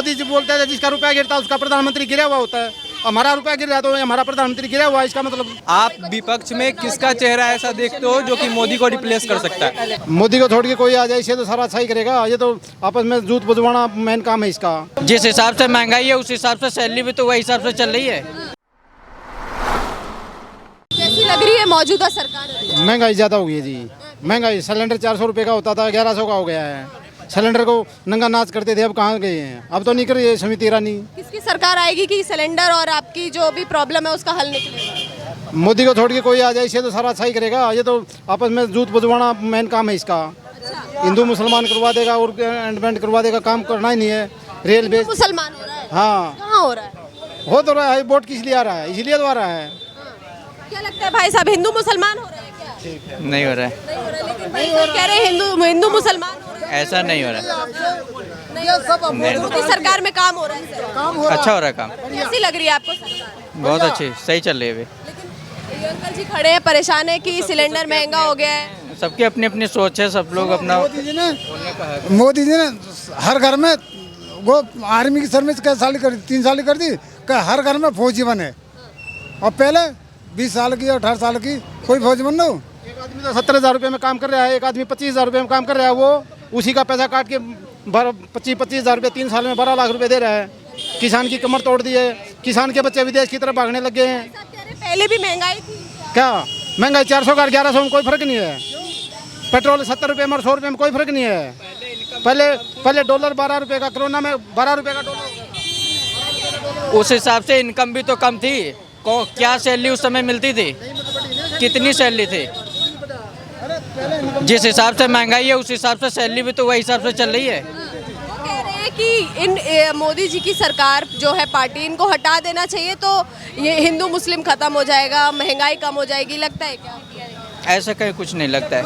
मोदी जी बोलते हैं जिसका रुपया गिरता है उसका प्रधानमंत्री गिरा हुआ होता है। हमारा रुपया गिर रहा है तो हमारा प्रधानमंत्री गिरा हुआ है, इसका मतलब। आप विपक्ष में किसका चेहरा ऐसा देखते हो जो कि मोदी को रिप्लेस कर सकता है? मोदी को छोड़ के कोई आ जाए इसे तो सारा अच्छा ही करेगा। ये तो आपस में जूत बुझवाना मेन काम है इसका। जिस हिसाब से महंगाई है उस हिसाब से सैलरी भी तो वही हिसाब से चल रही है। कैसी लग रही है मौजूदा सरकार? महंगाई ज़्यादा हो गई है जी। महंगाई सिलेंडर 400 रुपये का होता था 1100 का हो गया है। सिलेंडर को नंगा नाच करते थे, अब कहाँ गए हैं? अब तो नहीं कर रही है स्मृति ईरानी। किसकी सरकार आएगी कि सिलेंडर और आपकी जो भी प्रॉब्लम है उसका हल निकलेगा? मोदी को छोड़ के कोई आ जाए इसे तो सारा अच्छा ही करेगा। ये तो आपस में जूत बुझवाना मेन काम है इसका। हिंदू मुसलमान करवा देगा और एंडमेंट करवा देगा, काम करना ही नहीं है। रेलवे मुसलमान हो रहा है? हाँ कहाँ हो रहा है? हो तो रहा है, वोट किस लिए आ रहा है? इसीलिए तो आ रहा है। क्या लगता है भाई साहब, हिंदू मुसलमान हो रहा है क्या? नहीं हो रहा है, नहीं हो रहा, लेकिन भाई साहब कह रहे हैं हिंदू मुसलमान हो रहा है। ऐसा नहीं हो रहा नहीं, मोदी सरकार में काम हो रहा है सर। है। अच्छा हो रहा है काम, कैसी लग रही है आपको सरकार? बहुत अच्छी, सही चल रही है अभी। लेकिन ये अंकल जी खड़े हैं परेशान है कि सिलेंडर महंगा हो गया है। सबकी अपनी अपनी सोच है, सब लोग अपना। मोदी जी ने हर घर में वो आर्मी की सर्विस कैसे साल कर दी? 3 साल कर दी। हर घर में फौजी बने। और पहले 20 साल की 18 साल की कोई फौजी बन लो। एक आदमी तो 70,000 रुपये में काम कर रहा है, एक आदमी 25,000 रुपये में काम कर रहा है। वो उसी का पैसा काट के 25,000 रुपये 3 साल में 12 लाख रुपये दे रहा है। किसान की कमर तोड़ दी है। किसान के बच्चे विदेश की तरफ भागने लग गए हैं। पहले भी महंगाई थी क्या महंगाई? 400 का 1100 में कोई फर्क नहीं है। पेट्रोल 70 रुपये में और 100 रुपये में कोई फर्क नहीं है। पहले डॉलर 12 रुपये का, कोरोना में 12 रुपये का डॉलर। उस हिसाब से इनकम भी तो कम थी। क्या सैलरी उस समय मिलती थी? कितनी सैलरी थी? जिस हिसाब से महंगाई है उस हिसाब से सैलरी भी तो वही हिसाब से चल रही है। कह रहे हैं कि मोदी जी की सरकार जो है पार्टी, इनको हटा देना चाहिए तो ये हिंदू मुस्लिम खत्म हो जाएगा, महंगाई कम हो जाएगी। लगता है क्या? ऐसा कहीं कुछ नहीं लगता है,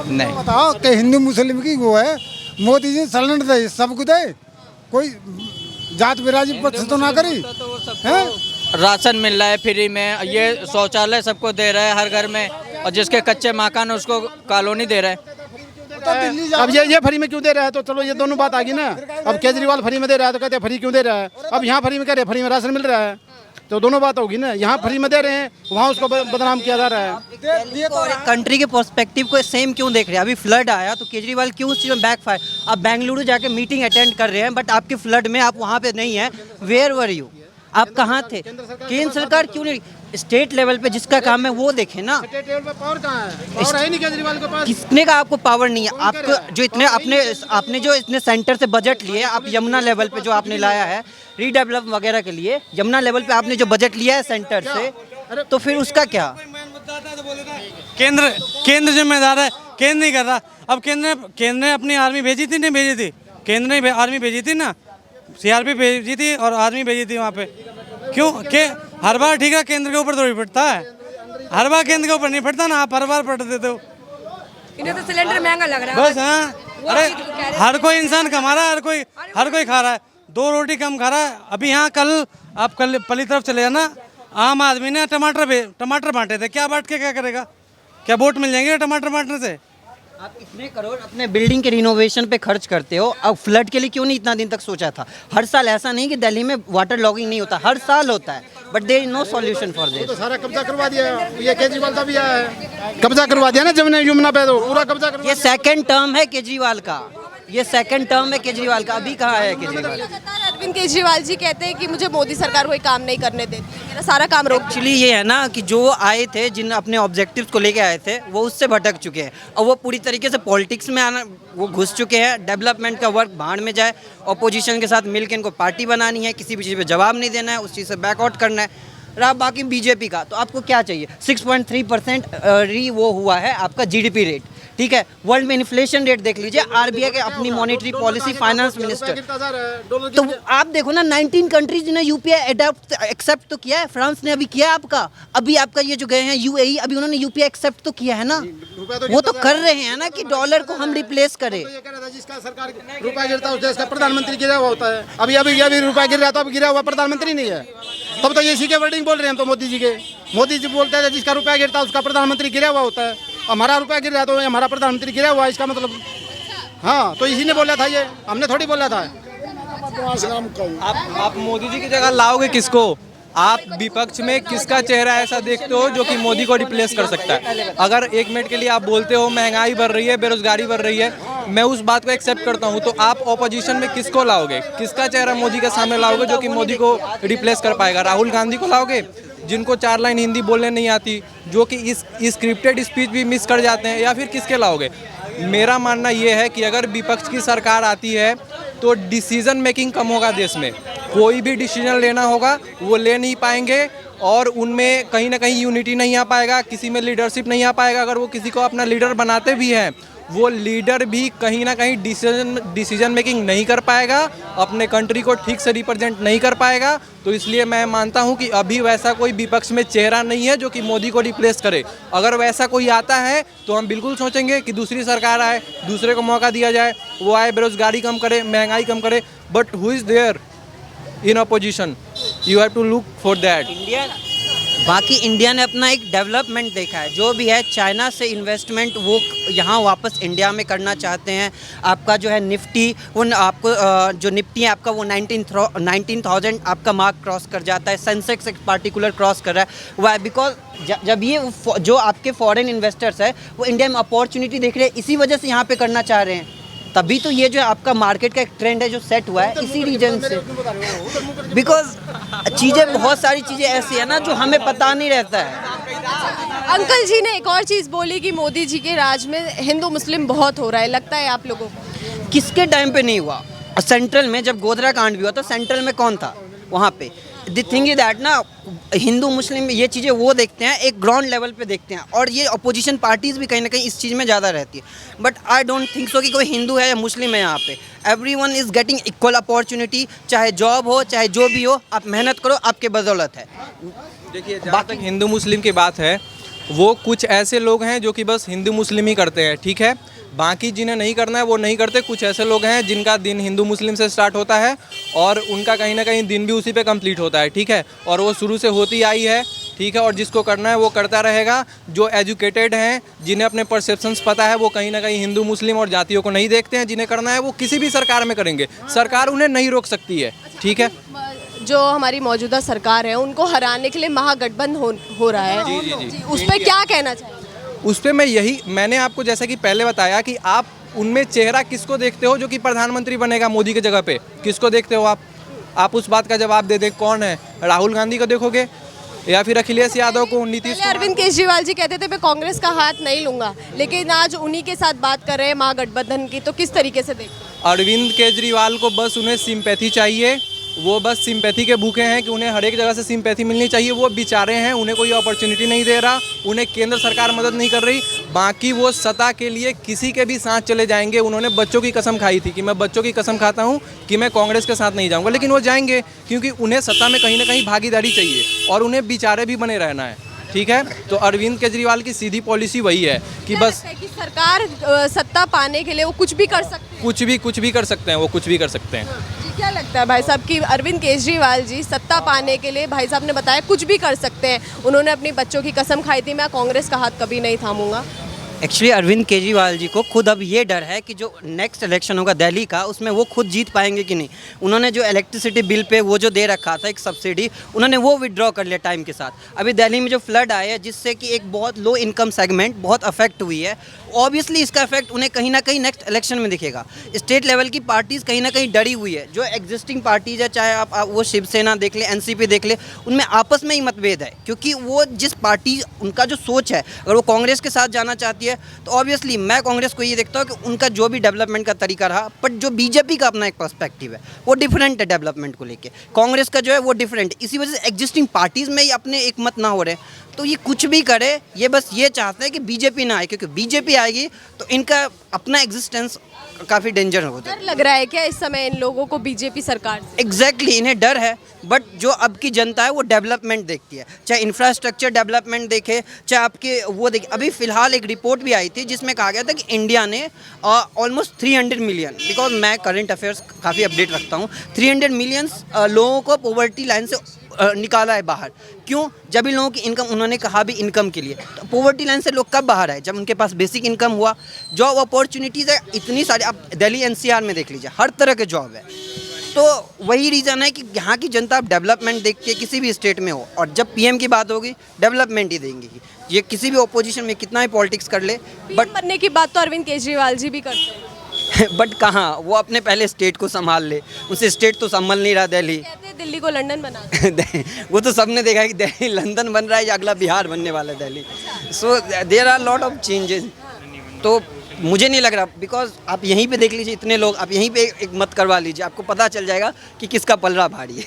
नहीं। बताओ कि हिंदू मुस्लिम की वो है। मोदी जी सिलेंडर दे, सबको दे, कोई जात बिराजी पक्ष तो ना करी है। राशन मिल रहा है फ्री में, ये शौचालय सबको दे रहा है हर घर में, और जिसके कच्चे मकान है उसको कॉलोनी दे रहा है। अब ये फ्री में क्यों दे रहा है? तो चलो ये दोनों बात आ गई ना। अब केजरीवाल फ्री में दे रहा है तो कहते हैं फ्री क्यों दे रहा है। अब यहाँ फ्री में कह रहे हैं फ्री में राशन मिल रहा है, तो दोनों बात होगी ना। यहाँ फ्री में दे रहे हैं, वहाँ उसको बदनाम किया जा रहा है। और एक कंट्री के पर्सपेक्टिव को सेम क्यों देख रहे हैं? अभी फ्लड आया तो केजरीवाल क्यों उस चीज़ में बैकफायर? आप बेंगलुरु जाके मीटिंग अटेंड कर रहे हैं बट आपके फ्लड में आप वहाँ पे नहीं है। Where were you? आप कहाँ थे? केंद्र सरकार क्यों नहीं? स्टेट लेवल पे जिसका काम है वो देखे ना। स्टेट लेवल पे पावर कहाँ है? पावर है नहीं केजरीवाल के पास। किसने का आपको पावर नहीं है? आपको जो इतने आपने जो इतने सेंटर से बजट लिए, आप यमुना लेवल पे जो आपने लाया है रीडेवलप वगैरह के लिए, यमुना लेवल पे आपने जो बजट लिया है सेंटर से, तो फिर उसका क्या? केंद्र जिम्मेदार है, केंद्र नहीं कर रहा। अब केंद्र ने अपनी आर्मी भेजी थी, नहीं भेजी थी? केंद्र ने आर्मी भेजी थी ना, सीआरपी भेजी थी और आर्मी भेजी थी वहाँ पे। क्यों? के हर बार ठीक है केंद्र के ऊपर थोड़ी पड़ता है, हर बार केंद्र के ऊपर नहीं पड़ता ना, आप हर बार पड़ देते हो। इन्हें तो सिलेंडर महंगा लग रहा है बस। हाँ, अरे हर कोई इंसान कमा रहा है, हर कोई खा रहा है, 2 रोटी कम खा रहा है। अभी यहाँ आप कल पली तरफ चले जाना, आम आदमी ने टमाटर बांटे थे। क्या बांट के क्या करेगा? क्या वोट मिल जाएंगे टमाटर बांटने से? आप इतने करोड़ अपने बिल्डिंग के रिनोवेशन पे खर्च करते हो, अब फ्लड के लिए क्यों नहीं इतना दिन तक सोचा था? हर साल ऐसा नहीं कि दिल्ली में वाटर लॉगिंग नहीं होता, हर साल होता है, but there is no solution for this. तो सारा कब्जा करवा दिया ये केजरीवाल का भी आया है, कब्जा करवा दिया ना यमुना पे, तो पूरा कब्जा करवा। ये सेकंड टर्म है केजरीवाल का, ये सेकंड टर्म है केजरीवाल का। अभी कहाँ है केजरीवाल? अरविंद केजरीवाल जी कहते हैं कि मुझे मोदी सरकार कोई काम नहीं करने देती, मेरा सारा काम रोक। एक्चुअली ये है ना कि जो आए थे, जिन अपने ऑब्जेक्टिव्स को लेके आए थे, वो उससे भटक चुके हैं और वो पूरी तरीके से पॉलिटिक्स में आना वो घुस चुके हैं। डेवलपमेंट का वर्क भाड़ में जाए, अपोजिशन के साथ मिलकर इनको पार्टी बनानी है, किसी भी चीज़ पे जवाब नहीं देना है, उस चीज़ से बैकआउट करना है। रहा बाकी बीजेपी का, तो आपको क्या चाहिए? 6.3% वो हुआ है आपका जीडीपी रेट, ठीक है। वर्ल्ड में इन्फ्लेशन रेट देख लीजिए, आरबीआई के अपनी मॉनेटरी पॉलिसी फाइनेंस मिनिस्टर, तो आप देखो ना 19 कंट्रीज ने यूपीआई एक्सेप्ट तो किया है। फ्रांस ने अभी किया आपका, अभी आपका ये जो गए हैं यूएई, अभी उन्होंने यूपीआई एक्सेप्ट तो किया है ना। वो तो कर रहे हैं ना कि डॉलर को हम रिप्लेस करें। जिसका सरकार रुपया गिरता है उसका प्रधानमंत्री गिरा हुआ होता है। अभी रुपया गिर रहा था, अब गिरा हुआ प्रधानमंत्री नहीं है। तब तो इसी के वर्डिंग बोल रहे हैं हम तो मोदी जी बोलते हैं जिसका रुपया गिरता है उसका प्रधानमंत्री गिरा हुआ होता है। हमारा रुपया गिर रहा है तो हमारा प्रधानमंत्री गिरा हुआ है, इसका मतलब। हाँ, तो इसी ने बोला था, ये हमने थोड़ी बोला था। आप मोदी जी की जगह लाओगे किसको? आप विपक्ष में किसका चेहरा ऐसा देखते हो जो कि मोदी को रिप्लेस कर सकता है? अगर एक मिनट के लिए आप बोलते हो महंगाई बढ़ रही है, बेरोजगारी बढ़ रही है, मैं उस बात को एक्सेप्ट करता हूं, तो आप ऑपोजिशन में किसको लाओगे? किसका चेहरा मोदी के सामने लाओगे जो कि मोदी को रिप्लेस कर पाएगा? राहुल गांधी को लाओगे जिनको 4 लाइन हिंदी बोलने नहीं आती, जो कि इस स्क्रिप्टेड स्पीच भी मिस कर जाते हैं, या फिर किसके लाओगे? मेरा मानना ये है कि अगर विपक्ष की सरकार आती है तो डिसीजन मेकिंग कम होगा देश में, कोई भी डिसीजन लेना होगा वो ले नहीं पाएंगे, और उनमें कहीं ना कहीं यूनिटी नहीं आ पाएगा, किसी में लीडरशिप नहीं आ पाएगा। अगर वो किसी को अपना लीडर बनाते भी हैं, वो लीडर भी कहीं ना कहीं डिसीजन मेकिंग नहीं कर पाएगा, अपने कंट्री को ठीक से रिप्रेजेंट नहीं कर पाएगा। तो इसलिए मैं मानता हूं कि अभी वैसा कोई विपक्ष में चेहरा नहीं है जो कि मोदी को रिप्लेस करे। अगर वैसा कोई आता है तो हम बिल्कुल सोचेंगे कि दूसरी सरकार आए, दूसरे को मौका दिया जाए, वो आए, बेरोजगारी कम करे, महंगाई कम करे। But who is there in opposition? You have to look for that. बाकी इंडिया ने अपना एक डेवलपमेंट देखा है, जो भी है चाइना से इन्वेस्टमेंट वो यहाँ वापस इंडिया में करना चाहते हैं। आपका जो है निफ्टी, उन आपको जो निफ्टी है आपका वो 19,000 आपका मार्क क्रॉस कर जाता है। सेंसेक्स एक पार्टिकुलर क्रॉस कर रहा है। वाई? बिकॉज जब ये जो आपके फॉरेन इन्वेस्टर्स है वो इंडिया में अपॉर्चुनिटी देख रहे हैं, इसी वजह से यहाँ पर करना चाह रहे हैं। तभी तो ये जो आपका मार्केट का एक ट्रेंड है जो सेट हुआ है इसी रीजन से। बिकॉज चीज़ें, बहुत सारी चीज़ें ऐसी है ना जो हमें पता नहीं रहता है। अंकल जी ने एक और चीज़ बोली कि मोदी जी के राज में हिंदू मुस्लिम बहुत हो रहा है, लगता है आप लोगों को? किसके टाइम पे नहीं हुआ? सेंट्रल में जब गोधरा कांड भी हुआ तो सेंट्रल में कौन था वहाँ पे? द थिंग इज दैट ना, हिंदू मुस्लिम ये चीज़ें वो देखते हैं, एक ग्राउंड लेवल पे देखते हैं, और ये अपोजिशन पार्टीज़ भी कहीं ना कहीं इस चीज़ में ज़्यादा रहती है। But I don't think so कि कोई हिंदू है या मुस्लिम है यहाँ पे। Everyone is getting equal opportunity, चाहे जॉब हो चाहे जो भी हो, आप मेहनत करो, आपके बदौलत है। देखिए, जहाँ तक हिंदू मुस्लिम की बात है, वो कुछ ऐसे लोग हैं जो कि बस हिंदू मुस्लिम ही करते हैं, ठीक है। बाकी जिन्हें नहीं करना है वो नहीं करते। कुछ ऐसे लोग हैं जिनका दिन हिंदू मुस्लिम से स्टार्ट होता है और उनका कहीं ना कहीं दिन भी उसी पे कंप्लीट होता है, ठीक है, और वो शुरू से होती आई है, ठीक है, और जिसको करना है वो करता रहेगा। जो एजुकेटेड हैं, जिन्हें अपने परसेप्शंस पता है, वो कहीं ना कहीं हिंदू मुस्लिम और जातियों को नहीं देखते हैं। जिन्हें करना है वो किसी भी सरकार में करेंगे, सरकार उन्हें नहीं रोक सकती है, ठीक है। जो हमारी मौजूदा सरकार है उनको हराने के लिए महागठबंधन हो रहा है, जी। उस पर क्या कहना चाहिए? उस पर मैंने आपको जैसा कि पहले बताया कि आप उनमें चेहरा किसको देखते हो जो कि प्रधानमंत्री बनेगा मोदी की जगह पे? किसको देखते हो आप उस बात का जवाब दे दें। कौन है? राहुल गांधी को देखोगे या फिर अखिलेश यादव को, नीतीश कुमार? अरविंद केजरीवाल जी कहते थे मैं कांग्रेस का हाथ नहीं लूंगा, लेकिन आज उन्हीं के साथ बात कर रहे हैं महागठबंधन की, तो किस तरीके से देखते हैं? अरविंद केजरीवाल को बस उन्हें सिंपैथी चाहिए, वो बस सिंपैथी के भूखे हैं कि उन्हें हर एक जगह से सिंपैथी मिलनी चाहिए। वो बेचारे हैं, उन्हें कोई अपॉर्चुनिटी नहीं दे रहा, उन्हें केंद्र सरकार मदद नहीं कर रही। बाकी वो सत्ता के लिए किसी के भी साथ चले जाएंगे। उन्होंने बच्चों की कसम खाई थी कि मैं बच्चों की कसम खाता हूँ कि मैं कांग्रेस के साथ नहीं जाऊँगा, लेकिन वो जाएंगे क्योंकि उन्हें सत्ता में कहीं ना कहीं भागीदारी चाहिए और उन्हें बेचारे भी बने रहना है, ठीक है। तो अरविंद केजरीवाल की सीधी पॉलिसी वही है कि बस कि सरकार सत्ता पाने के लिए वो कुछ भी कर सकते हैं, कुछ भी कर सकते हैं, वो कुछ भी कर सकते हैं। जी, क्या लगता है भाई साहब कि अरविंद केजरीवाल जी सत्ता पाने के लिए, भाई साहब ने बताया, कुछ भी कर सकते हैं? उन्होंने अपनी बच्चों की कसम खाई थी मैं कांग्रेस का हाथ कभी नहीं थामूंगा। एक्चुअली अरविंद केजरीवाल जी को खुद अब ये डर है कि जो नेक्स्ट इलेक्शन होगा दिल्ली का, उसमें वो खुद जीत पाएंगे कि नहीं। उन्होंने जो इलेक्ट्रिसिटी बिल पे वो जो दे रखा था एक सब्सिडी, उन्होंने वो विड्रॉ कर लिया टाइम के साथ। अभी दिल्ली में जो फ्लड आया है जिससे कि एक बहुत लो इनकम सेगमेंट बहुत अफेक्ट हुई है, ऑब्वियसली इसका इफेक्ट उन्हें कहीं ना कहीं नेक्स्ट इलेक्शन में दिखेगा। स्टेट लेवल की पार्टीज़ कहीं ना कहीं डरी हुई है। जो एग्जिस्टिंग पार्टीज़ है, चाहे आप वो शिवसेना देख ले, एनसीपी देख ले, उनमें आपस में ही मतभेद है, क्योंकि वो जिस पार्टी, उनका जो सोच है, अगर वो कांग्रेस के साथ जाना चाहती है तो ऑब्वियसली मैं कांग्रेस को ये देखता हूँ कि उनका जो भी डेवलपमेंट का तरीका रहा, बट जो बीजेपी का अपना एक पर्सपेक्टिव है वो डिफरेंट है डेवलपमेंट को लेके। कांग्रेस का जो है वो डिफरेंट, इसी वजह से एग्जिस्टिंग पार्टीज़ में ही अपने एक मत ना हो रहे। तो ये कुछ भी करे, ये बस ये चाहते हैं कि बीजेपी ना आए, क्योंकि बीजेपी आएगी तो इनका अपना एग्जिस्टेंस काफ़ी डेंजर हो जाए। डर लग रहा है क्या इस समय इन लोगों को बीजेपी सरकार से? एग्जैक्टली इन्हें डर है, बट जो अब की जनता है वो डेवलपमेंट देखती है, चाहे इंफ्रास्ट्रक्चर डेवलपमेंट देखे, चाहे आपके वो देखे। अभी फिलहाल एक रिपोर्ट भी आई थी जिसमें कहा गया था कि इंडिया ने ऑलमोस्ट 300 मिलियन, बिकॉज मैं करंट अफेयर्स काफ़ी अपडेट रखता हूँ, 300 मिलियन लोगों को पॉवर्टी लाइन से निकाला है बाहर। क्यों? जब इन लोगों की इनकम, उन्होंने कहा भी इनकम के लिए, तो पॉवर्टी लाइन से लोग कब बाहर आए? जब उनके पास बेसिक इनकम हुआ। जॉब अपॉर्चुनिटीज़ है इतनी सारी, आप दिल्ली एनसीआर में देख लीजिए, हर तरह के जॉब है। तो वही रीज़न है कि यहाँ की जनता डेवलपमेंट देखती है, किसी भी स्टेट में हो, और जब पीएम की बात होगी डेवलपमेंट ही देंगे। ये किसी भी ओपोजिशन में कितना ही पॉलिटिक्स कर ले, पीएम बनने की बात तो अरविंद केजरीवाल जी भी करते हैं। बट कहाँ, वो अपने पहले स्टेट को संभाल ले, उनसे स्टेट तो संभल नहीं रहा दिल्ली। कहते हैं दिल्ली को लंदन बना दो। वो तो सबने देखा है कि दिल्ली लंदन बन रहा है या अगला बिहार बनने वाला है Delhi. So there are lot of changes. तो मुझे नहीं लग रहा, बिकॉज आप यहीं पे देख लीजिए, इतने लोग, आप यहीं पे एक मत करवा लीजिए, आपको पता चल जाएगा कि किसका पलड़ा भारी है।